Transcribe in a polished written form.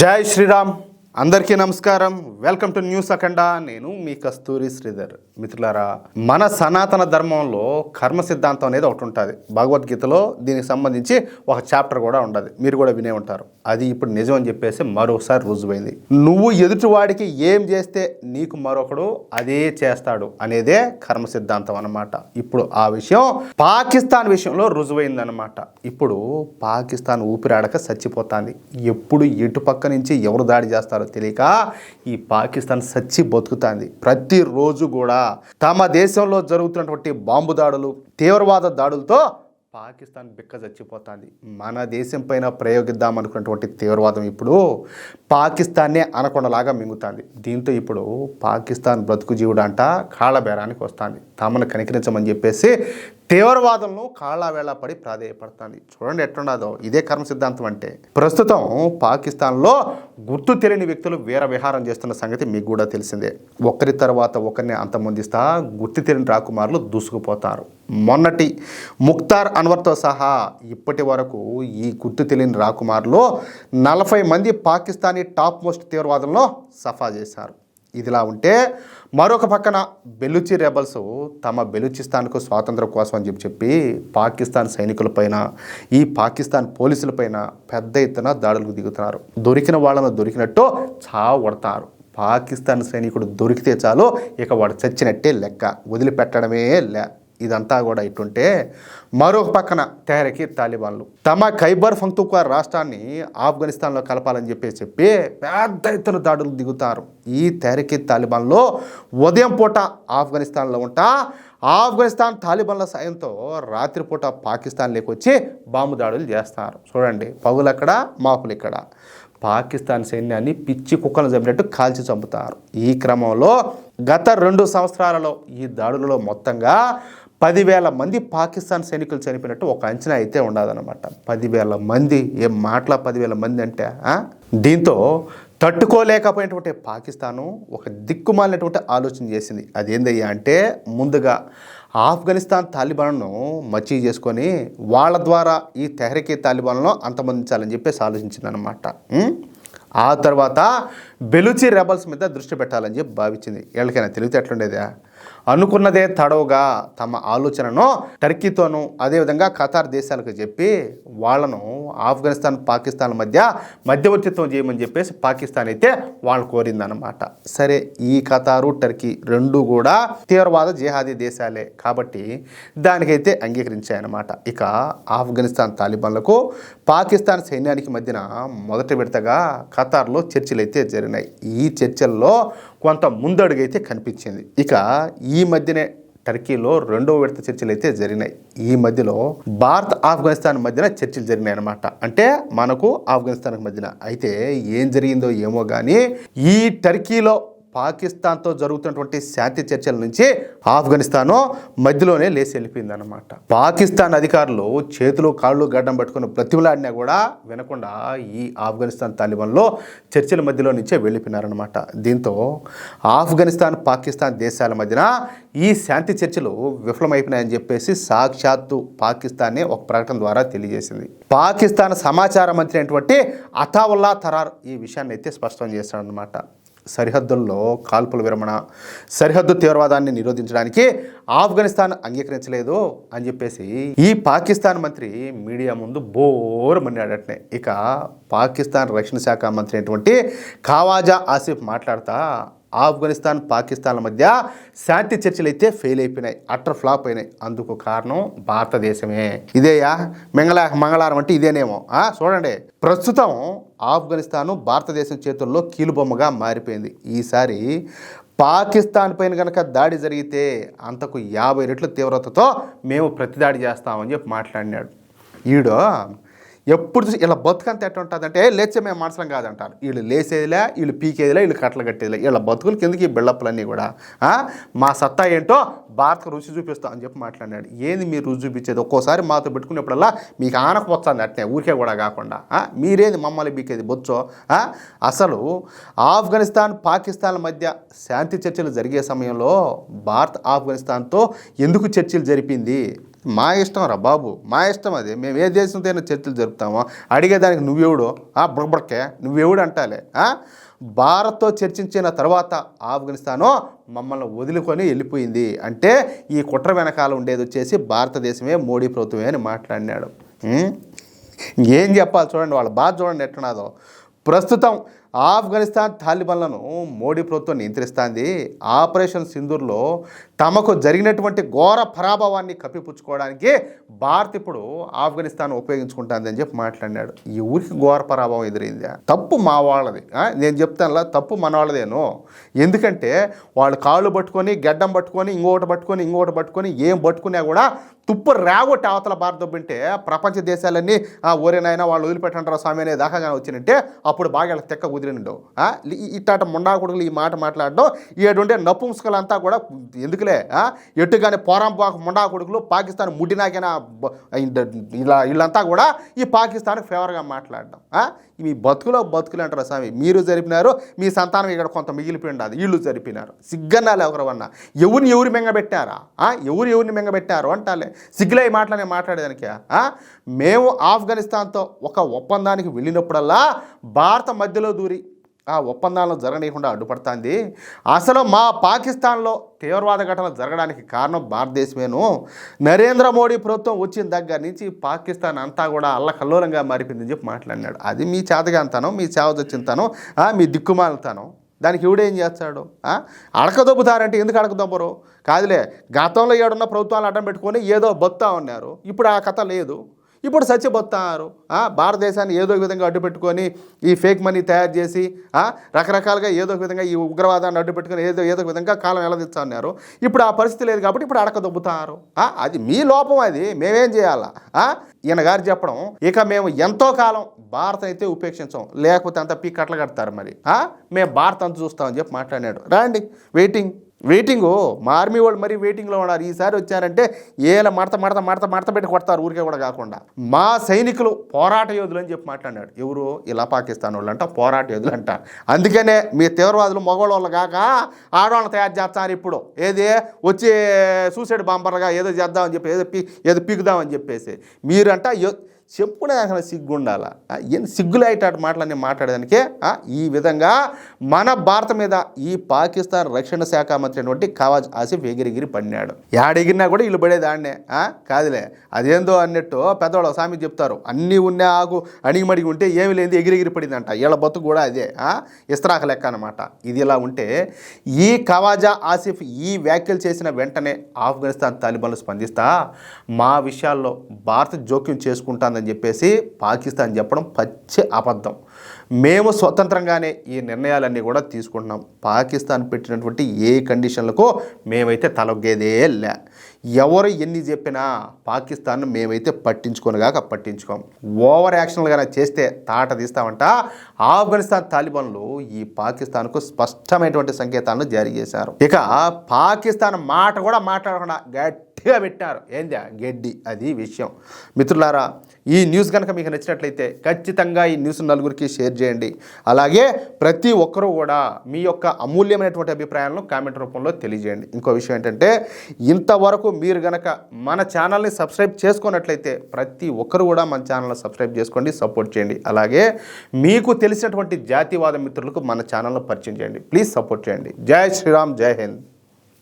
జై శ్రీరామ్. అందరికీ నమస్కారం. వెల్కమ్ టు న్యూస్ అఖండ. నేను మీ కస్తూరి శ్రీధర్. మిత్రులారా, మన సనాతన ధర్మంలో కర్మ సిద్ధాంతం అనేది ఒకటి ఉంటుంది. భగవద్గీతలో దీనికి సంబంధించి ఒక చాప్టర్ కూడా ఉండదు, మీరు కూడా వినే ఉంటారు. అది ఇప్పుడు నిజం అని చెప్పేసి మరోసారి రుజువైంది. నువ్వు ఎదుటివాడికి ఏం చేస్తే నీకు మరొకడు అదే చేస్తాడు అనేదే కర్మ సిద్ధాంతం అన్నమాట. ఇప్పుడు ఆ విషయం పాకిస్తాన్ విషయంలో రుజువైందన్నమాట. ఇప్పుడు పాకిస్తాన్ ఊపిరాడక చచ్చిపోతుంది. ఎప్పుడు ఎటుపక్క నుంచి ఎవరు దాడి చేస్తారో తెలియక ఈ పాకిస్తాన్ చచ్చి బతుకుతుంది. ప్రతిరోజు కూడా తమ దేశంలో జరుగుతున్నటువంటి బాంబు దాడులు, తీవ్రవాద దాడులతో పాకిస్తాన్ బిక్క చచ్చిపోతుంది. మన దేశం పైన ప్రయోగిద్దాం అనుకున్నటువంటి తీవ్రవాదం ఇప్పుడు పాకిస్తాన్నే అనకొండలాగా మింగుతుంది. దీంతో ఇప్పుడు పాకిస్తాన్ బ్రతుకు జీవుడంట కాళ్ళబేరానికి వస్తుంది. తమను కనికరించమని చెప్పేసి తీవ్రవాదంలో కాళ్ళవేళ పడి ప్రాధేయపడుతుంది. చూడండి ఎట్లున్నదో. ఇదే కర్మ సిద్ధాంతం అంటే. ప్రస్తుతం పాకిస్తాన్లో గుర్తు తెలియని వ్యక్తులు వీర విహారం చేస్తున్న సంగతి మీకు కూడా తెలిసిందే. ఒకరి తర్వాత ఒకరిని అంతమొందిస్తా గుర్తు తెలియని రాకుమారులు దూసుకుపోతారు. మొన్నటి ముఖ్తార్ అన్వర్తో సహా ఇప్పటి వరకు ఈ గుర్తు తెలియని రాకుమారులు 40 మంది పాకిస్తానీ టాప్ మోస్ట్ తీవ్రవాదంలో సఫా చేశారు. ఇదిలా ఉంటే మరొక పక్కన బెలూచి రెబల్స్ తమ బెలూచిస్తాన్కు స్వాతంత్రం కోసం అని చెప్పి పాకిస్తాన్ సైనికులపైన, ఈ పాకిస్తాన్ పోలీసులపైన పెద్ద ఎత్తున దాడులకు దిగుతున్నారు. దొరికిన వాళ్ళను దొరికినట్టు చావగొడతారు. పాకిస్తాన్ సైనికుడు దొరికితే చాలు ఇక వాడు చచ్చినట్టే లెక్క, వదిలిపెట్టడమే లే. ఇదంతా కూడా ఇటుంటే మరొక పక్కన తెహ్రీకే తాలిబాన్లు తమ ఖైబర్ పఖ్తూన్ఖ్వా రాష్ట్రాన్ని ఆఫ్ఘనిస్తాన్లో కలపాలని చెప్పి పెద్ద ఎత్తున దాడులు దిగుతారు. ఈ తెహ్రీకే తాలిబాన్లో ఉదయం పూట ఆఫ్ఘనిస్తాన్లో ఉంటా ఆఫ్ఘనిస్తాన్ తాలిబాన్ల సాయంతో రాత్రిపూట పాకిస్తాన్లోకి వచ్చి బాంబు దాడులు చేస్తారు. చూడండి, పగులక్కడ మాపులు ఇక్కడ. పాకిస్తాన్ సైన్యాన్ని పిచ్చి కుక్కలను చంపినట్టు కాల్చి చంపుతారు. ఈ క్రమంలో గత 2 సంవత్సరాలలో ఈ దాడులలో మొత్తంగా 10,000 మంది పాకిస్తాన్ సైనికులు చనిపోయినట్టు ఒక అంచనా అయితే ఉండదన్నమాట. 10,000 మంది, ఏం మాటల 10,000 మంది అంటే. దీంతో తట్టుకోలేకపోయినటువంటి పాకిస్తాను ఒక దిక్కుమాలినటువంటి ఆలోచన చేసింది. అదేందయ్యా అంటే, ముందుగా ఆఫ్ఘనిస్తాన్ తాలిబాన్ను మచ్చి చేసుకొని వాళ్ళ ద్వారా ఈ తెహ్రీకే తాలిబాన్లో అంతమొందించాలని చెప్పేసి ఆలోచించిందనమాట. ఆ తర్వాత బెలూచి రెబల్స్ మీద దృష్టి పెట్టాలని చెప్పి భావించింది. వీళ్ళకైనా తెలివితే ఎట్లుండేదా? అనుకున్నదే తడవుగా తమ ఆలోచనను టర్కీతోనూ అదేవిధంగా ఖతార్ దేశాలకు చెప్పి వాళ్ళను ఆఫ్ఘనిస్తాన్ పాకిస్తాన్ మధ్య మధ్యవర్తిత్వం చేయమని చెప్పేసి పాకిస్తాన్ అయితే వాళ్ళు కోరిందనమాట. సరే, ఈ ఖతారు టర్కీ రెండు కూడా తీవ్రవాద జిహాదీ దేశాలే కాబట్టి దానికైతే అంగీకరించాయన్నమాట. ఇక ఆఫ్ఘనిస్తాన్ తాలిబాన్లకు పాకిస్తాన్ సైన్యానికి మధ్యన మొదటి విడతగా ఖతార్లో చర్చలు అయితే జరిగినాయి. ఈ చర్చల్లో కొంత ముందడుగైతే కనిపించింది. ఇక ఈ మధ్యనే టర్కీలో 2వ విడత చర్చలు అయితే జరిగినాయి. ఈ మధ్యలో భారత్ ఆఫ్ఘనిస్తాన్ మధ్యన చర్చలు జరిగినాయి అనమాట. అంటే మనకు ఆఫ్ఘనిస్తాన్కి మధ్యన. అయితే ఏం జరిగిందో ఏమో కానీ ఈ టర్కీలో పాకిస్తాన్తో జరుగుతున్నటువంటి శాంతి చర్చల నుంచి ఆఫ్ఘనిస్తాను మధ్యలోనే లేచి వెళ్ళిపోయిందన్నమాట. పాకిస్తాన్ అధికారులు చేతులు కాళ్ళు గడ్డం పట్టుకుని బ్రతిమలాడినా కూడా వినకుండా ఈ ఆఫ్ఘనిస్తాన్ తాలిబాన్లో చర్చల మధ్యలో నుంచే వెళ్ళిపోయినారనమాట. దీంతో ఆఫ్ఘనిస్తాన్ పాకిస్తాన్ దేశాల మధ్యన ఈ శాంతి చర్చలు విఫలమైపోయినాయని చెప్పేసి సాక్షాత్తు పాకిస్తానే ఒక ప్రకటన ద్వారా తెలియజేసింది. పాకిస్తాన్ సమాచార మంత్రి అయినటువంటి అతావుల్లా తరార్ ఈ విషయాన్ని అయితే స్పష్టం చేశాడనమాట. సరిహద్దుల్లో కాల్పుల విరమణ, సరిహద్దు తీవ్రవాదాన్ని నిరోధించడానికి ఆఫ్ఘనిస్తాన్ అంగీకరించలేదు అని చెప్పేసి ఈ పాకిస్తాన్ మంత్రి మీడియా ముందు బోరమన్నాడటనే. ఇక పాకిస్తాన్ రక్షణ శాఖ మంత్రి అయినటువంటి ఖవాజా ఆసిఫ్ మాట్లాడుతా ఆఫ్ఘనిస్తాన్ పాకిస్తాన్ల మధ్య శాంతి చర్చలు అయితే ఫెయిల్ అయిపోయినాయి, అట్టర్ ఫ్లాప్ అయినాయి. అందుకు కారణం భారతదేశమే. ఇదేయా మంగళవారం అంటే ఇదేనేమో. చూడండి, ప్రస్తుతం ఆఫ్ఘనిస్తాను భారతదేశం చేతుల్లో కీలుబొమ్మగా మారిపోయింది. ఈసారి పాకిస్తాన్ పైన కనుక దాడి జరిగితే అంతకు 50 రెట్ల తీవ్రతతో మేము ప్రతిదాడి చేస్తామని చెప్పి మాట్లాడినాడు. ఈడో ఎప్పుడు చూసి ఇలా బతుకంతా ఎట్లా ఉంటుందంటే, లేచే మేము మనసులం కాదంటారు. వీళ్ళు లేసేదిలే, వీళ్ళు పీకేదిలే, వీళ్ళు కట్టలు కట్టేదిలే. వీళ్ళ బతుకులు కిందకి బిల్డప్లన్నీ కూడా మా సత్తా ఏంటో భారత్కు రుచి చూపిస్తాం అని చెప్పి మాట్లాడినాడు. ఏంది మీరు రుచి చూపించేది? ఒక్కోసారి మాతో పెట్టుకునేప్పుడల్లా మీకు ఆనకపోతుంది అట్నే, ఊరికే కూడా కాకుండా. మీరేది మమ్మల్ని బీకేది బొచ్చో? అసలు ఆఫ్ఘనిస్తాన్ పాకిస్తాన్ల మధ్య శాంతి చర్చలు జరిగే సమయంలో భారత్ ఆఫ్ఘనిస్తాన్తో ఎందుకు చర్చలు జరిపింది? మా ఇష్టం రా బాబు, మా ఇష్టం అది. మేము ఏ దేశంతో అయినా చర్చలు జరుపుతామో, అడిగేదానికి నువ్వెవడో బుడబుడకే నువ్వెవడు అంటాలే. భారత్తో చర్చించిన తర్వాత ఆఫ్ఘనిస్తాను మమ్మల్ని వదులుకొని వెళ్ళిపోయింది అంటే ఈ కుట్ర వెనకాల ఉండేది వచ్చేసి భారతదేశమే, మోడీ ప్రభుత్వమే అని మాట్లాడినాడు. ఏం చెప్పాలి చూడండి, వాళ్ళ బాధ చూడండి ఎట్టున్నాదో. ప్రస్తుతం ఆఫ్ఘనిస్తాన్ తాలిబాన్లను మోడీ ప్రభుత్వం నియంత్రిస్తుంది. ఆపరేషన్ సింధూర్లో తమకు జరిగినటువంటి ఘోర పరాభవాన్ని కప్పిపుచ్చుకోవడానికి భారత్ ఇప్పుడు ఆఫ్ఘనిస్తాన్ ఉపయోగించుకుంటుంది అని చెప్పి మాట్లాడినాడు. ఈ ఊరికి ఘోర పరాభవం ఎదురైంది. తప్పు మా వాళ్ళది. నేను చెప్తానులా, తప్పు మన వాళ్ళదేనో. ఎందుకంటే వాళ్ళు కాళ్ళు పట్టుకొని, గడ్డం పట్టుకొని, ఇంకొకటి పట్టుకొని ఏం పట్టుకున్నా కూడా తుప్పు రేగొట్టి అవతల భారత దొబ్బింటే ప్రపంచ దేశాలన్నీ ఓరేనైనా వాళ్ళు వదిలిపెట్టంటారు స్వామి అనే దాకా వచ్చినట్టే అప్పుడు బాగా తెక్క కుదిరినండు. ఇట్టాట ముండా కొడుకులు ఈ మాట మాట్లాడడం, ఏడుంటే నపుంసకులంతా కూడా ఎందుకులే ఎట్టుగానే పోరంపాకు ముండా కొడుకులు పాకిస్తాన్ ముట్టినాకైనా వీళ్ళంతా కూడా ఈ పాకిస్తాన్కి ఫేవర్గా మాట్లాడడం. మీ బతుకులు అంటారు స్వామి. మీరు జరిపినారు, మీ సంతానం ఇక్కడ కొంత మిగిలిపోయింది, వీళ్ళు జరిపినారు. సిగ్గన్నాలు ఎవరన్నా ఎవరు మెంగబెట్టారా? ఎవరిని మెంగబెట్టారు అంటాలే. సిగ్గులై మాట్లాడేదానికి. మేము ఆఫ్ఘనిస్తాన్తో ఒక ఒప్పందానికి వెళ్ళినప్పుడల్లా భారత మధ్యలో దూరి ఆ ఒప్పందాలను జరగనీయకుండా అడ్డుపడుతుంది. అసలు మా పాకిస్తాన్లో తీవ్రవాద ఘటనలు జరగడానికి కారణం భారతదేశమేను. నరేంద్ర మోడీ ప్రభుత్వం వచ్చిన దగ్గర నుంచి పాకిస్తాన్ అంతా కూడా అల్లకల్లోలంగా మారిపోయిందని చెప్పి మాట్లాడినాడు. అది మీ చేతగాంతనం, మీ చేవదొచ్చింతనం, మీ దిక్కుమాలతనం. దానికి ఎవడేం చేస్తాడు? అడకదొబ్బుతారంటే ఎందుకు అడకదొబ్బరు? కాదులే, గతంలో ఏడున్న ప్రభుత్వాలు అడ్డం పెట్టుకొని ఏదో బొత్తా ఉన్నారు. ఇప్పుడు ఆ కథ లేదు. ఇప్పుడు సత్యబొత్తారు. భారతదేశాన్ని ఏదో ఒక విధంగా అడ్డుపెట్టుకొని ఈ ఫేక్ మనీ తయారు చేసి రకరకాలుగా ఏదో ఒక విధంగా ఈ ఉగ్రవాదాన్ని అడ్డుపెట్టుకొని ఏదో ఒక విధంగా కాలం ఎలదిస్తా ఉన్నారు. ఇప్పుడు ఆ పరిస్థితి లేదు కాబట్టి ఇప్పుడు అడకదొబ్బుతారు. అది మీ లోపం, అది మేమేం చేయాలా? ఈయన గారు చెప్పడం, ఇక మేము ఎంతో కాలం భారత్ అయితే ఉపేక్షించాం, లేకపోతే అంతా పీ కట్టలు కడతారు. మరి మేము భారత్ అంతా చూస్తామని చెప్పి మాట్లాడాడు. రండి, వెయిటింగు. మా ఆర్మీ వాళ్ళు మరీ వెయిటింగ్లో ఉన్నారు. ఈసారి వచ్చారంటే ఏలా మడత పెట్టి కొడతారు, ఊరికే కూడా కాకుండా. మా సైనికులు పోరాట యోధులు అని చెప్పి మాట్లాడాడు. ఎవరు? ఇలా పాకిస్తాన్ వాళ్ళు అంట పోరాట యోధులు అంట. అందుకనే మీ తీవ్రవాదులు మగవాళ్ళు కాక ఆడవాళ్ళని తయారు చేస్తారు. ఇప్పుడు ఏది వచ్చి సూసైడ్ బాంబర్గా ఏదో చేద్దామని చెప్పి ఏదో పీకుదామని చెప్పేసి మీరంట చెప్పుడే అసలు సిగ్గుండాలా? ఏం సిగ్గులైటాడు మాటలన్నీ మాట్లాడేదానికే. ఈ విధంగా మన భారత మీద ఈ పాకిస్తాన్ రక్షణ శాఖ మంత్రి అయినటువంటి ఖవాజా ఆసిఫ్ ఎగిరిగిరి పడినాడు. ఎగిరినా కూడా వీళ్ళు పడేదాన్నే. కాదులే, అదేందో అన్నట్టు పెద్దవాళ్ళు సామి చెప్తారు, అన్నీ ఉన్నా ఆగు అణిగిమడిగి ఉంటే ఏమి లేదు ఎగిరిగిరి పడిందంట. వీళ్ళ బతుకు కూడా అదే ఇస్త్రాక లెక్క అనమాట. ఇది ఇలా ఉంటే ఈ ఖవాజా ఆసిఫ్ ఈ వ్యాఖ్యలు చేసిన వెంటనే ఆఫ్ఘనిస్తాన్ తాలిబాన్లు స్పందిస్తా మా విషయాల్లో భారత్ జోక్యం చేసుకుంటానని చెప్పేసి పాకిస్తాన్ చెప్పడం పచ్చి అబద్ధం. మేము స్వతంత్రంగానే ఈ నిర్ణయాలన్నీ కూడా తీసుకుంటున్నాం. పాకిస్తాన్ పెట్టినటువంటి ఏ కండిషన్లకు మేమైతే తలొగ్గేదే లే. ఎవరు ఎన్ని చెప్పినా పాకిస్తాన్ మేమైతే పట్టించుకోం. ఓవర్ యాక్షన్లుగా చేస్తే తాట తీస్తామంట. ఆఫ్ఘనిస్తాన్ తాలిబాన్లు ఈ పాకిస్తాన్కు స్పష్టమైనటువంటి సంకేతాలను జారీ చేశారు. ఇక పాకిస్తాన్ మాట కూడా మాట్లాడకుండా గట్టిగా పెట్టారు. ఏంది గడ్డి, అది విషయం. మిత్రులారా, ఈ న్యూస్ కనుక మీకు నచ్చినట్లయితే ఖచ్చితంగా ఈ న్యూస్ నలుగురికి షేర్ చేయండి. అలాగే ప్రతి ఒక్కరూ కూడా మీ యొక్క అమూల్యమైనటువంటి అభిప్రాయాలను కామెంట్ రూపంలో తెలియజేయండి. ఇంకో విషయం ఏంటంటే, ఇంతవరకు మీరు గనక మన ఛానల్ని సబ్స్క్రైబ్ చేసుకున్నట్లయితే ప్రతి ఒక్కరు కూడా మన ఛానల్ని సబ్స్క్రైబ్ చేసుకోండి, సపోర్ట్ చేయండి. అలాగే మీకు తెలిసినటువంటి జాతీయవాద మిత్రులకు మన ఛానల్ను పరిచయం చేయండి. ప్లీజ్ సపోర్ట్ చేయండి. జై శ్రీరామ్, జై హింద్.